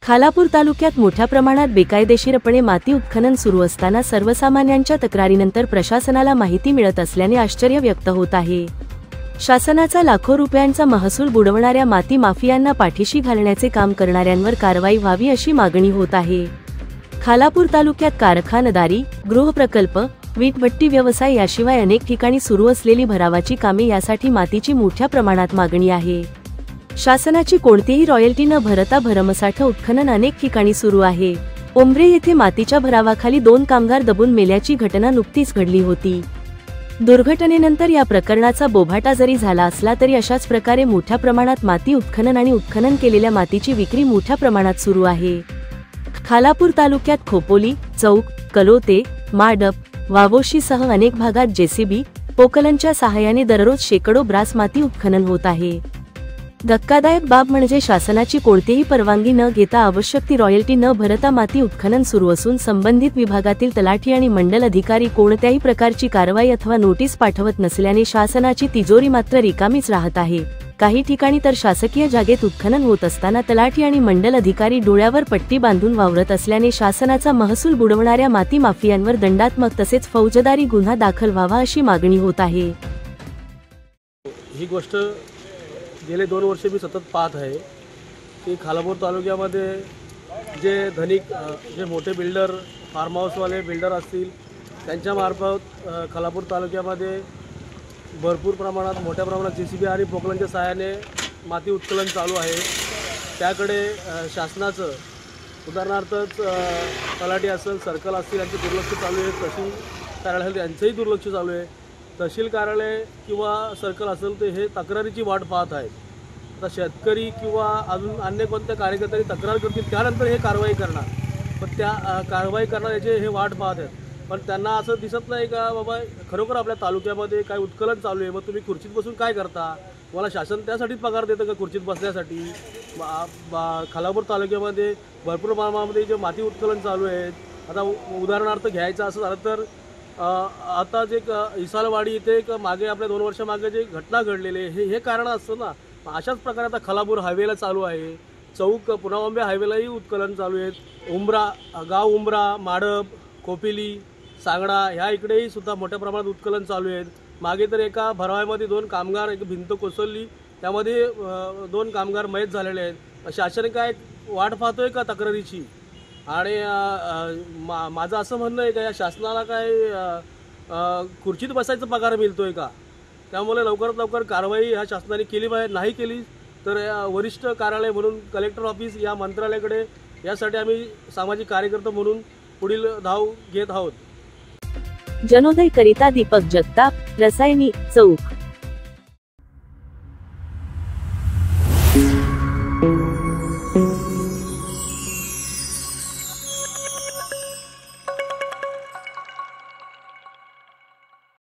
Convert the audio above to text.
खालापूर तालुक्यात मोठ्या प्रमाणात बेकायदेशीरपणे माती उत्खनन सुरू असताना सर्वसामान्यांच्या तक्रारीनंतर प्रशासनाला माहिती मिळत असल्याने आश्चर्य व्यक्त होत आहे। शासनाचा लाखो रुपयांचा महसूल बुडवणाऱ्या माती माफियांना पाठीशी घालण्याचे काम करणाऱ्यांवर कारवाई व्हावी अशी मागणी होत आहे। खालापूर तालुक्यात कारखानदारी, गृहप्रकल्प, वीटभट्टी व्यवसाय याशिवाय अनेक ठिकाणी सुरू असलेली भरावाची कामे यासाठी मातीची मोठ्या प्रमाणात मागणी आहे। शासनाची कोणतीही रॉयल्टी न भरता भरमसाठ उत्खनन अनेक ठिकाणी सुरू आहे। उंब्रे येथे मातीच्या भरावाखाली 2 कामगार दबून मेल्याची घटना नुकतीच घडली होती। दुर्घटनेनंतर या प्रकरणाचा बोभाटा जरी झाला असला तरी अशाच प्रकारे मोठ्या प्रमाणात माती उत्खनन आणि उत्खनन केलेल्या मातीची विक्री मोठ्या प्रमाणात सुरू आहे। खालापूर तालुक्यात खोपोली, चौक, कलोते, माडप, वावोशीसह अनेक भागात जेसीबी, पोकलनच्या सहाय्याने दररोज शेकडो ब्रास माती उत्खनन होत आहे। धक्कादायक बाब म्हणजे शासनाची कोणतीही परवानगी न घेता आवश्यक ती रॉयल्टी न भरता माती उत्खनन सुरू असून संबंधित विभागातील तलाठी आणि मंडल अधिकारी कोणत्याही प्रकारची कारवाई अथवा नोटीस पाठवत नसल्याने शासनाची तिजोरी मात्र रिकामीच राहत आहे। काही ठिकाणी तर शासकीय जागेत उत्खनन होत असताना तलाठी आणि मंडल अधिकारी डोळ्यावर पट्टी बांधून वावरत असल्याने शासनाचा महसूल बुडवणाऱ्या माती माफियांवर दंडात्मक तसेच फौजदारी गुन्हा दाखल व्हावा अशी मागणी होत आहे। ही गोष्ट गेले 2 वर्ष मी सतत पाहत आहे की खालापूर तालुक्यामध्ये जे धनिक जे मोठे बिल्डर, फार्म हाऊसवाले बिल्डर असतील त्यांच्यामार्फत खालापूर तालुक्यामध्ये भरपूर प्रमाणात मोठ्या प्रमाणात जेसीबी आणि पोकलनच्या सहाय्याने माती उत्खनन चालू आहे। त्याकडे शासनाचं उदाहरणार्थच तलाठी असेल, सर्कल असतील यांचे दुर्लक्ष चालू आहे। तहसील कार्यालय यांचंही दुर्लक्ष चालू आहे। तहसील कार्यालय किंवा सर्कल असेल तर हे तक्रारीची वाट पाहत आहेत। आता शेतकरी किंवा अजून अन्य कोणत्या कार्यकर्त्यांनी तक्रार करतील त्यानंतर हे कारवाई करणार, पण त्या कारवाई करणाऱ्याचे हे वाट पाहत आहेत। पण त्यांना असं दिसत नाही का बाबा खरोखर आपल्या तालुक्यामध्ये काय उत्खनन चालू आहे, मग तुम्ही खुर्चीत बसून काय करता? मला शासन त्यासाठीच पगार देतं का खुर्चीत बसण्यासाठी? खालापूर तालुक्यामध्ये भरपूर प्रमाणामध्ये जे माती उत्खनन चालू आहे, आता उदाहरणार्थ घ्यायचं असं झालं तर आता जे इसालवाडी इथे एक मागे आपल्या 2 वर्षामागे जे घटना घडलेली आहे हे कारण असतं ना। अशाच प्रकारे आता खालापूर हायवेला चालू आहे, चौक पुनावंबे हायवेलाही उत्खनन चालू आहेत। उंब्रा गाव, उंब्रा, माडप, कोपिली, सांगडा ह्या इकडेही सुद्धा मोठ्या प्रमाणात उत्खनन चालू आहेत। मागे तर एका भरावामध्ये 2 कामगार, एक भिंत कोसळली त्यामध्ये 2 कामगार मयत झालेले आहेत। शासन काय वाट पाहतोय का तक्रारीची? आणि माझं असं म्हणणं आहे का या शासनाला काय खुर्चीत बसायचा पगार मिळतोय का? त्यामुळे लवकरात लवकर कारवाई ह्या शासनाने केली पाहिजे। नाही केली तर वरिष्ठ कार्यालय म्हणून कलेक्टर ऑफिस या मंत्रालयाकडे यासाठी आम्ही सामाजिक कार्यकर्ते म्हणून पुढील धाव घेत आहोत। जनोदय करिता दीपक जगताप, रसायनी, चौक।